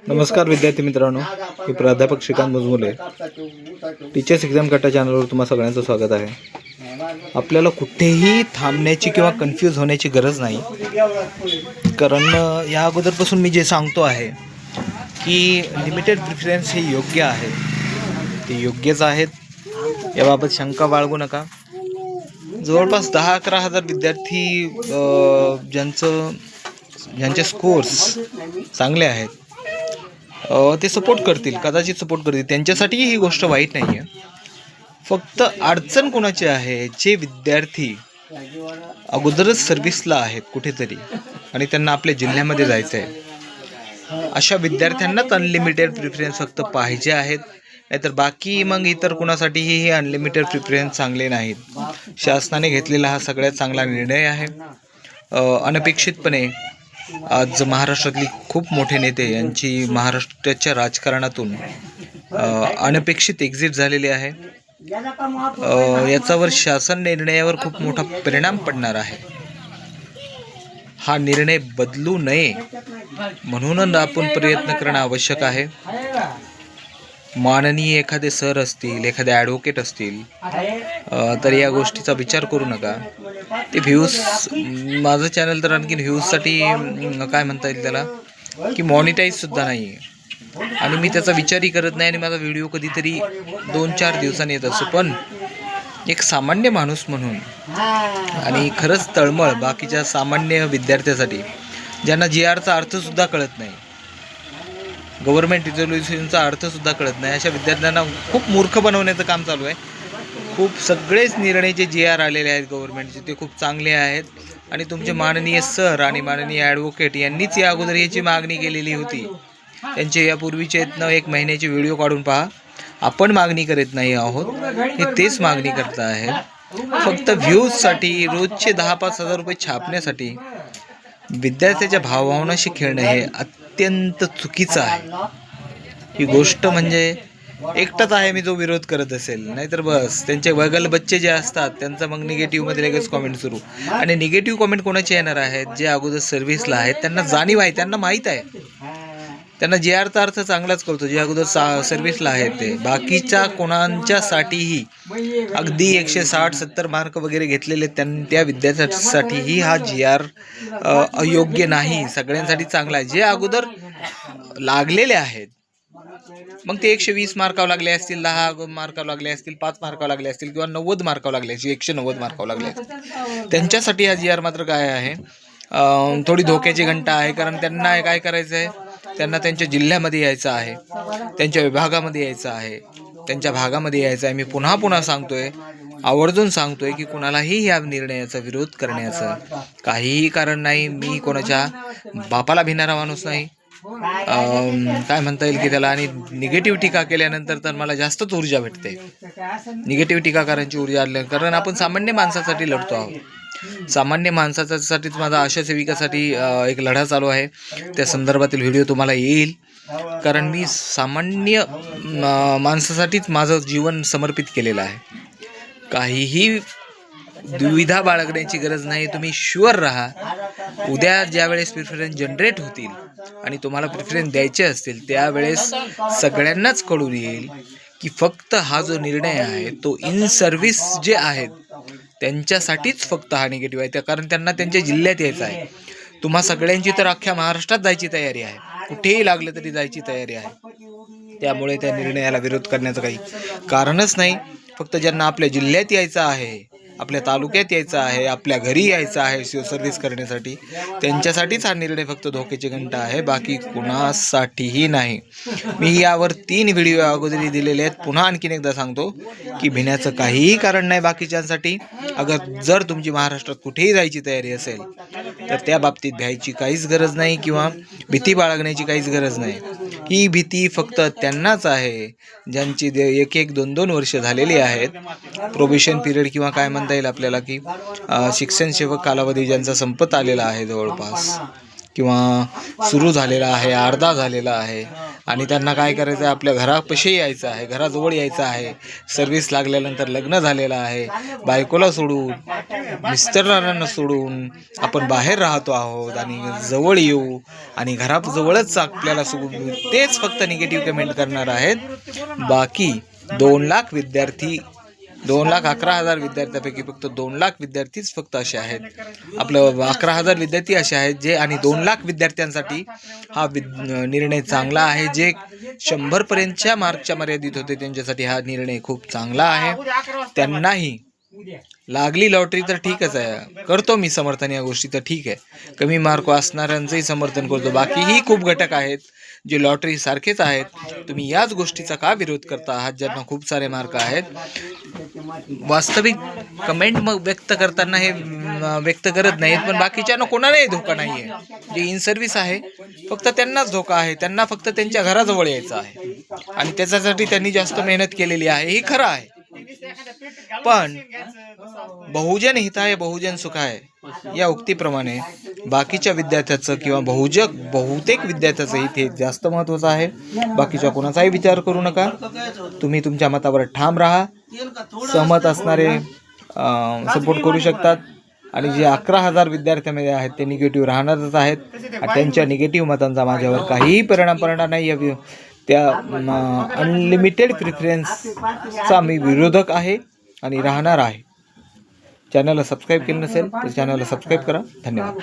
नमस्कार विद्यार्थी मित्रांनो, मी प्राध्यापक श्रीकांत मुजमुले टीचर्स एक्झाम कट्टा चॅनलवर तुम्हा सगळ्यांचं स्वागत आहे। आपल्याला कुठेही थांबण्याची किंवा कन्फ्यूज होण्याची गरज नाही, कारण या अगोदरपासून मी जे सांगतो आहे की लिमिटेड प्रिफरन्स हे योग्य आहे, ते योग्यच आहेत, याबाबत शंका बाळगू नका। जवळपास 10-11 हजार विद्यार्थी ज्यांचे स्कोर्स चांगले आहेत ते सपोर्ट करतील, कदाचित सपोर्ट करतील, त्यांच्यासाठी ही गोष्ट वाईट नाही आहे। फक्त अडचण कोणाची आहे, जे विद्यार्थी अगोदरच सर्व्हिसला आहेत कुठेतरी आणि त्यांना आपल्या जिल्ह्यामध्ये जायचं आहे, अशा विद्यार्थ्यांनाच अनलिमिटेड प्रिफरन्स फक्त पाहिजे आहेत। नाहीतर बाकी मग इतर कुणासाठीही हे अनलिमिटेड प्रिफरन्स चांगले नाहीत। शासनाने घेतलेला हा सगळ्यात चांगला निर्णय आहे। अनपेक्षितपणे आज महाराष्ट्रातली खूप मोठे नेते यांची महाराष्ट्राच्या राजकारणातून अनपेक्षित एक्झिट झालेली आहे। याच्यावर शासन निर्णयावर खूप मोठा परिणाम पडणार आहे। हा निर्णय बदलू नये म्हणून आपण प्रयत्न करणं आवश्यक आहे। माननीय एखादे सर असतील, एखादे ॲडव्होकेट असतील, तर या गोष्टीचा विचार करू नका। ते व्ह्यूज, माझं चॅनल तर आणखीन व्ह्यूजसाठी काय म्हणता येईल त्याला, की मॉनिटाईजसुद्धा नाही आहे, आणि मी त्याचा विचारही करत नाही, आणि माझा व्हिडिओ कधीतरी 2-4 दिवसांनी येत असतो। पण एक सामान्य माणूस म्हणून, आणि खरंच तळमळ बाकीच्या सामान्य विद्यार्थ्यासाठी ज्यांना GRचा अर्थसुद्धा कळत नाही, गव्हर्नमेंट रिझोल्युशनचा अर्थसुद्धा कळत नाही, अशा विद्यार्थ्यांना खूप मूर्ख बनवण्याचं काम चालू आहे। खूप सगळेच निर्णय जे GR आलेले आहेत गव्हर्नमेंटचे ते खूप चांगले आहेत, आणि तुमचे माननीय सर आणि माननीय ॲडव्होकेट यांनीच या अगोदर याची मागणी केलेली होती। त्यांचे यापूर्वीचे 1 महिन्याचे व्हिडिओ काढून पहा। आपण मागणी करत नाही आहोत, हे तेच मागणी करत आहेत। फक्त व्ह्यूजसाठी, रोजचे 10-5 हजार रुपये छापण्यासाठी विद्यार्थ्याच्या भावभावनाशी खेळणं हे अत्यंत चुकीचं आहे। ही गोष्ट म्हणजे एकटाच आहे मी जो विरोध करत असेल, नाहीतर बस त्यांचे वगल बच्चे जे असतात त्यांचं मग निगेटिव्हमध्ये लगेच कॉमेंट सुरू, आणि निगेटिव्ह कॉमेंट कोणाचे येणार आहेत, जे अगोदर सर्व्हिसला आहेत, त्यांना जाणीव आहे, त्यांना माहीत आहे, त्यांना GRचा अर्थ चांगलाच कळतो, जे अगोदर सर्व्हिसला आहेत ते। बाकीच्या कोणाच्यासाठीही अगदी 160-70 मार्क वगैरे घेतलेले त्या विद्यार्थ्यांसाठीही हा GR अयोग्य नाही, सगळ्यांसाठी चांगला आहे। जे अगोदर लागलेले आहेत, मग ते 120 मार्कावर लागले असतील, 10 मार्कावर लागले असतील, 5 मार्कावर लागले असतील, किंवा 90 मार्कावर लागले असतील, 190 मार्कावर लागले असतील, त्यांच्यासाठी हा GR मात्र काय आहे, थोडी धोक्याची घंटा आहे। कारण त्यांना काय करायचं आहे, त्यांना त्यांच्या जिल्ह्यामध्ये यायचं आहे, त्यांच्या विभागामध्ये यायचं आहे, त्यांच्या भागामध्ये यायचं आहे। मी पुन्हा पुन्हा सांगतोय, आवर्जून सांगतोय की कुणालाही या निर्णयाचा विरोध करण्याचं काहीही कारण नाही। मी कोणाच्या बापाला भिणारा माणूस नाही, काय म्हणता येईल की त्याला, आणि निगेटिव्ह टीका केल्यानंतर तर मला जास्तच ऊर्जा भेटते। निगेटिव्ह टीकाकारांची ऊर्जा आली, कारण आपण सामान्य माणसासाठी लढतो आहोत। सामान्य माणसासाठीच माझा आशा सेविकासाठी एक लढा चालू आहे, त्या संदर्भातील व्हिडिओ तुम्हाला येईल। कारण मी सामान्य माणसासाठीच माझं जीवन समर्पित केलेलं आहे। काहीही दुविधा बाळगण्याची गरज नाही, तुम्ही शुअर राहा। उद्या ज्यावेळेस प्रिफरन्स जनरेट होतील आणि तुम्हाला प्रिफरन्स द्यायचे असतील, त्यावेळेस सगळ्यांनाच कळून येईल की फक्त हा जो निर्णय आहे तो इन सर्व्हिस जे आहेत त्यांच्यासाठीच फक्त हा निगेटिव्ह आहे, कारण त्यांना त्यांच्या जिल्ह्यात यायचं आहे। तुम्हा सगळ्यांची तर अख्ख्या महाराष्ट्रात जायची तयारी आहे, कुठेही लागलं तरी जायची तयारी आहे। त्यामुळे त्या निर्णयाला विरोध करण्याचं काही कारणच नाही। फक्त ज्यांना आपल्या जिल्ह्यात यायचं आहे, आपल्या तालुक्यात यायचं आहे, आपल्या घरी यायचं आहे सर्व्हिस करण्यासाठी, त्यांच्यासाठीच हा निर्णय फक्त धोक्याची घंटा आहे, बाकी कुणासाठीही नाही। मी यावर 3 व्हिडिओ अगोदर दिलेले आहेत, पुन्हा आणखीन एकदा सांगतो की भिण्याचं काहीही कारण नाही बाकीच्यांसाठी। जर तुमची महाराष्ट्रात कुठेही जायची तयारी असेल तर त्या बाबतीत भ्यायची काहीच गरज नाही, किंवा भीती बाळगण्याची काहीच गरज नाही। ही भीती फक्त त्यांनाच आहे ज्यांची 1-1, 2-2 वर्ष झालेली आहेत, प्रोबेशन पिरियड किंवा काय म्हणता येईल आपल्याला, की शिक्षण सेवक कालावधी ज्यांचा संपत आलेला आहे जवळपास, किंवा सुरू झालेला आहे, अर्धा झालेला आहे, आणि त्यांना काय करायचं आहे, आपल्या घरापाशी यायचं आहे, घराजवळ यायचं आहे. सर्व्हिस लागल्यानंतर लग्न झालेलं आहे, बायकोला सोडून मिस्टरांना सोडून आपण बाहेर राहतो आहोत आणि जवळ येऊ आणि घराजवळच आपल्याला सोडून तेच फक्त निगेटिव्ह कमेंट करणार आहेत. बाकी 2,11,000 विद्यार्थ्यापैकी फक्त 2,00,000 विद्यार्थीच फक्त असे आहेत. आपलं 11,000 विद्यार्थी असे आहेत जे, आणि 2,00,000 विद्यार्थ्यांसाठी हा निर्णय चांगला आहे. जे 100पर्यंतच्या मार्कच्या मर्यादित होते त्यांच्यासाठी हा निर्णय खूप चांगला आहे. त्यांनाही लागली लॉटरी तर ठीकच आहे, करतो मी समर्थन या गोष्टी, तर ठीक आहे. कमी मार्क असणाऱ्यांचंही समर्थन करतो. बाकीही खूप घटक आहेत जे लॉटरी सारखेच आहेत. तुम्ही याच गोष्टीचा का विरोध करता आहात ज्यांना खूप सारे मार्क आहेत? वास्तविक कमेंट मग व्यक्त करताना हे व्यक्त करत नाहीत, पण बाकीच्यांना कोणालाही धोका नाही आहे. जे इन सर्व्हिस आहे फक्त त्यांनाच धोका आहे. त्यांना फक्त त्यांच्या घराजवळ यायचं आहे आणि त्याच्यासाठी त्यांनी जास्त मेहनत केलेली आहे, हे खरं आहे. पण बहुजन हिताय बहुजन सुखाय या उक्तीप्रमाणे बाकीच्या विद्यार्थ्याचं किंवा बहुतेक विद्यार्थ्याचं हित हे जास्त महत्त्वाचं आहे. बाकीच्या कोणाचाही विचार करू नका. तुम्ही तुमच्या मतावर ठाम राहा. सहमत असणारे सपोर्ट करू शकतात आणि जे 11,000 विद्यार्थ्यांमध्ये आहेत ते निगेटिव्ह राहणारच आहेत. त्यांच्या निगेटिव्ह मतांचा माझ्यावर काहीही परिणाम पडणार नाही. त्या अनलिमिटेड प्रिफरन्सचा मी विरोधक आहे आणि राहणार आहे. चॅनलला सबस्क्राईब केलं नसेल तर चॅनलला सबस्क्राईब करा. धन्यवाद.